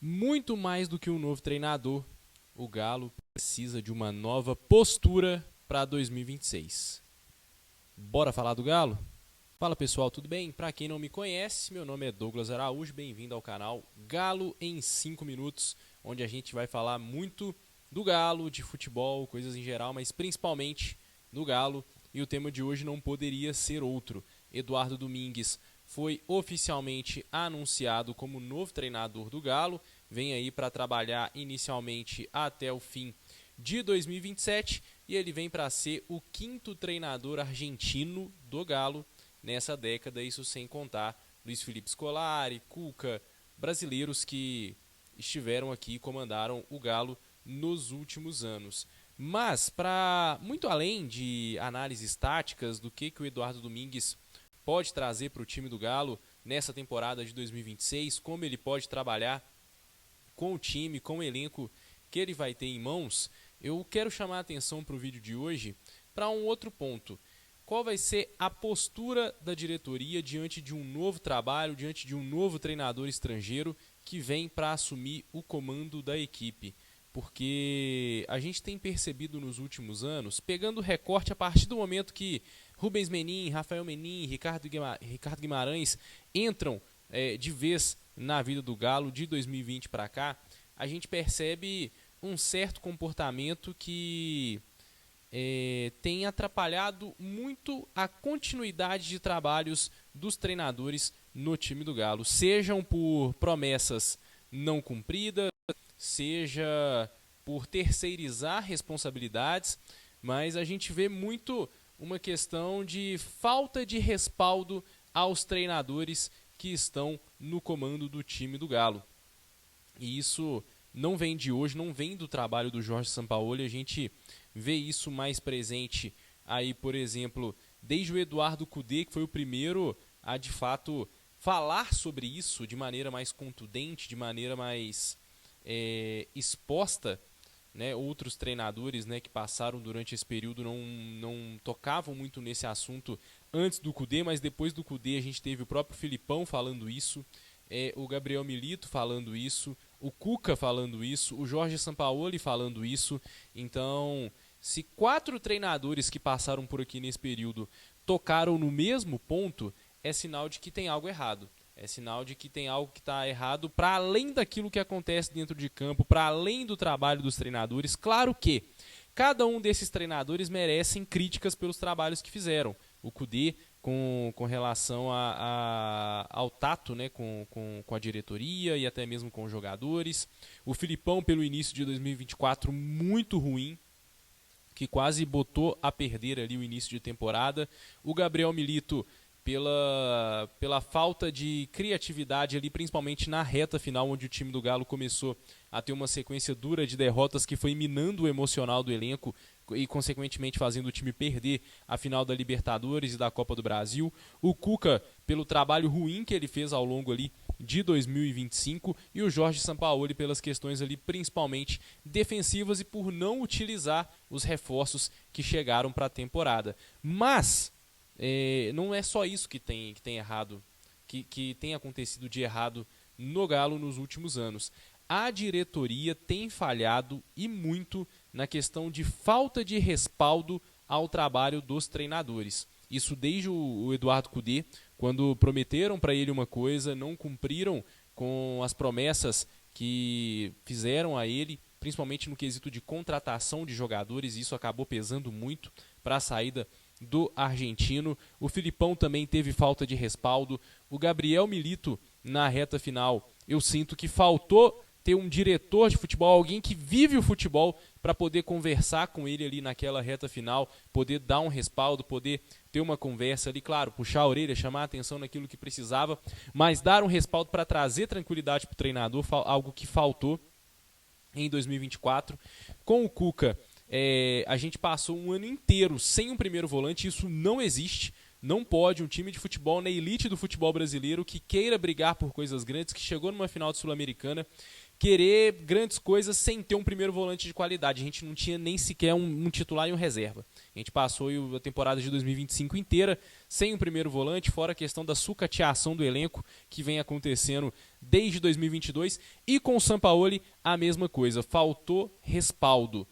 Muito mais do que um novo treinador, o Galo precisa de uma nova postura para 2026. Bora falar do Galo? Fala pessoal, tudo bem? Para quem não me conhece, meu nome é Douglas Araújo, bem-vindo ao canal Galo em 5 minutos, onde a gente vai falar muito do Galo, de futebol, coisas em geral, mas principalmente do Galo. E o tema de hoje não poderia ser outro. Eduardo Domingues foi oficialmente anunciado como novo treinador do Galo, vem aí para trabalhar inicialmente até o fim de 2027 e ele vem para ser o quinto treinador argentino do Galo nessa década, isso sem contar Luiz Felipe Scolari, Cuca, brasileiros que estiveram aqui e comandaram o Galo nos últimos anos. Mas, para muito além de análises táticas do que o Eduardo Domingues pode trazer para o time do Galo nessa temporada de 2026, como ele pode trabalhar com o time, com o elenco que ele vai ter em mãos, eu quero chamar a atenção para o vídeo de hoje para um outro ponto. Qual vai ser a postura da diretoria diante de um novo trabalho, diante de um novo treinador estrangeiro que vem para assumir o comando da equipe? Porque a gente tem percebido nos últimos anos, pegando o recorte a partir do momento que Rubens Menin, Rafael Menin, Ricardo Guimarães entram de vez na vida do Galo de 2020 para cá, a gente percebe um certo comportamento que tem atrapalhado muito a continuidade de trabalhos dos treinadores no time do Galo, sejam por promessas não cumpridas, seja por terceirizar responsabilidades, mas a gente vê muito uma questão de falta de respaldo aos treinadores que estão no comando do time do Galo. E isso não vem de hoje, não vem do trabalho do Jorge Sampaoli, a gente vê isso mais presente aí, por exemplo, desde o Eduardo Cudê, que foi o primeiro a de fato falar sobre isso de maneira mais contundente, de maneira mais exposta, né? Outros treinadores, né, que passaram durante esse período não tocavam muito nesse assunto antes do Cudê, mas depois do Cudê a gente teve o próprio Filipão falando isso, o Gabriel Milito falando isso, o Cuca falando isso, o Jorge Sampaoli falando isso. Então, se 4 treinadores que passaram por aqui nesse período tocaram no mesmo ponto, é sinal de que tem algo errado. É sinal de que tem algo que está errado para além daquilo que acontece dentro de campo, para além do trabalho dos treinadores. Claro que cada um desses treinadores merecem críticas pelos trabalhos que fizeram. O Cudê com relação ao tato, né, com a diretoria e até mesmo com os jogadores. O Filipão pelo início de 2024 muito ruim, que quase botou a perder ali o início de temporada. O Gabriel Milito pela falta de criatividade ali, principalmente na reta final, onde o time do Galo começou a ter uma sequência dura de derrotas que foi minando o emocional do elenco e, consequentemente, fazendo o time perder a final da Libertadores e da Copa do Brasil. O Cuca, pelo trabalho ruim que ele fez ao longo ali de 2025, e o Jorge Sampaoli pelas questões ali principalmente defensivas e por não utilizar os reforços que chegaram para a temporada. Mas não é só isso que tem errado, que tem acontecido de errado no Galo nos últimos anos. A diretoria tem falhado e muito na questão de falta de respaldo ao trabalho dos treinadores. Isso desde o Eduardo Cudê, quando prometeram para ele uma coisa, não cumpriram com as promessas que fizeram a ele, principalmente no quesito de contratação de jogadores, e isso acabou pesando muito para a saída do argentino. O Filipão também teve falta de respaldo. O Gabriel Milito, na reta final, eu sinto que faltou ter um diretor de futebol, alguém que vive o futebol, para poder conversar com ele ali naquela reta final, poder dar um respaldo, poder ter uma conversa ali, claro, puxar a orelha, chamar a atenção naquilo que precisava, mas dar um respaldo para trazer tranquilidade para o treinador, algo que faltou em 2024. Com o Cuca, a gente passou um ano inteiro sem um primeiro volante, isso não existe. Não pode um time de futebol na elite do futebol brasileiro que queira brigar por coisas grandes, que chegou numa final de Sul-Americana, querer grandes coisas sem ter um primeiro volante de qualidade. A gente não tinha nem sequer um titular e um reserva. A gente passou a temporada de 2025 inteira sem um primeiro volante, fora a questão da sucateação do elenco que vem acontecendo desde 2022 e com o Sampaoli a mesma coisa, faltou respaldo.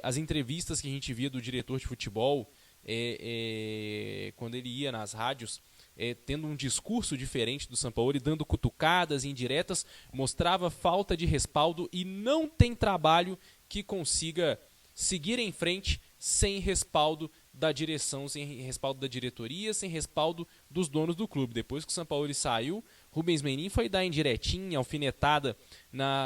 As entrevistas que a gente via do diretor de futebol, quando ele ia nas rádios, tendo um discurso diferente do Sampaoli, dando cutucadas indiretas, mostrava falta de respaldo e não tem trabalho que consiga seguir em frente sem respaldo da direção, sem respaldo da diretoria, sem respaldo dos donos do clube. Depois que o Sampaoli saiu, Rubens Menin foi dar indiretinha, alfinetada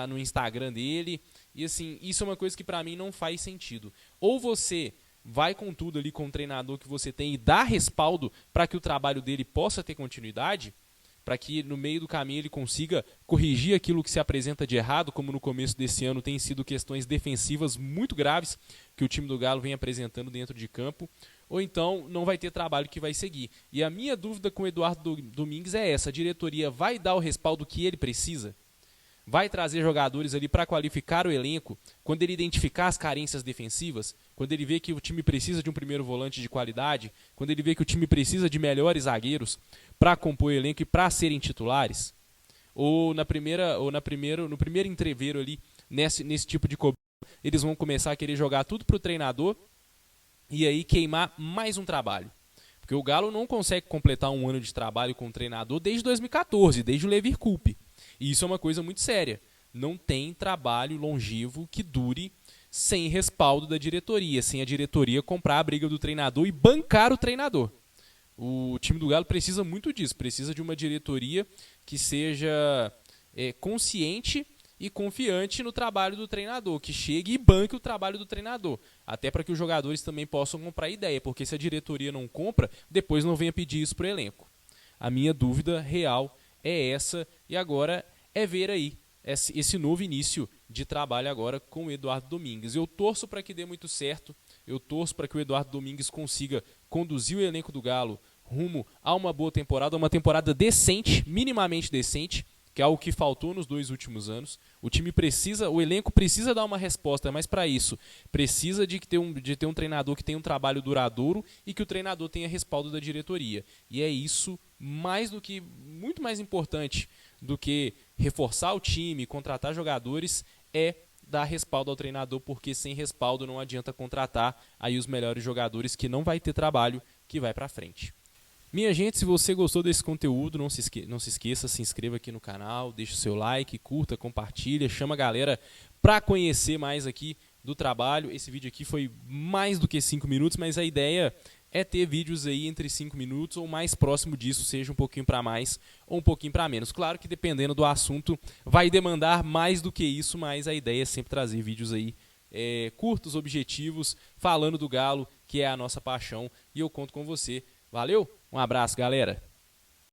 no Instagram dele. E assim, isso é uma coisa que pra mim não faz sentido. Ou você vai com tudo ali com o treinador que você tem e dá respaldo para que o trabalho dele possa ter continuidade, para que no meio do caminho ele consiga corrigir aquilo que se apresenta de errado, como no começo desse ano tem sido questões defensivas muito graves que o time do Galo vem apresentando dentro de campo, ou então não vai ter trabalho que vai seguir. E a minha dúvida com o Eduardo Domingues é essa: a diretoria vai dar o respaldo que ele precisa? Vai trazer jogadores ali para qualificar o elenco quando ele identificar as carências defensivas, quando ele vê que o time precisa de um primeiro volante de qualidade, quando ele vê que o time precisa de melhores zagueiros para compor o elenco e para serem titulares? Ou no primeiro entreveiro ali, nesse tipo de cobrança, eles vão começar a querer jogar tudo para o treinador e aí queimar mais um trabalho? Porque o Galo não consegue completar um ano de trabalho com o treinador desde 2014, desde o Levir Coupe. E isso é uma coisa muito séria. Não tem trabalho longevo que dure sem respaldo da diretoria, sem a diretoria comprar a briga do treinador e bancar o treinador. O time do Galo precisa muito disso, precisa de uma diretoria que seja consciente e confiante no trabalho do treinador, que chegue e banque o trabalho do treinador, até para que os jogadores também possam comprar ideia, porque se a diretoria não compra, depois não venha pedir isso para o elenco. A minha dúvida real é essa, e agora é ver aí esse novo início de trabalho agora com o Eduardo Domingues. Eu torço para que dê muito certo, eu torço para que o Eduardo Domingues consiga conduzir o elenco do Galo rumo a uma boa temporada, uma temporada decente, minimamente decente, que é algo que faltou nos 2 últimos anos. O elenco precisa dar uma resposta, mas para isso precisa de ter um treinador que tenha um trabalho duradouro e que o treinador tenha respaldo da diretoria. E é isso muito mais importante do que reforçar o time, contratar jogadores, é dar respaldo ao treinador, porque sem respaldo não adianta contratar aí os melhores jogadores, que não vai ter trabalho que vai para frente. Minha gente, se você gostou desse conteúdo, não se esqueça, se inscreva aqui no canal, deixa o seu like, curta, compartilha, chama a galera para conhecer mais aqui do trabalho. Esse vídeo aqui foi mais do que 5 minutos, mas a ideia é ter vídeos aí entre 5 minutos ou mais próximo disso, seja um pouquinho para mais ou um pouquinho para menos. Claro que dependendo do assunto vai demandar mais do que isso, mas a ideia é sempre trazer vídeos aí curtos, objetivos, falando do Galo, que é a nossa paixão, e eu conto com você. Valeu, um abraço, galera!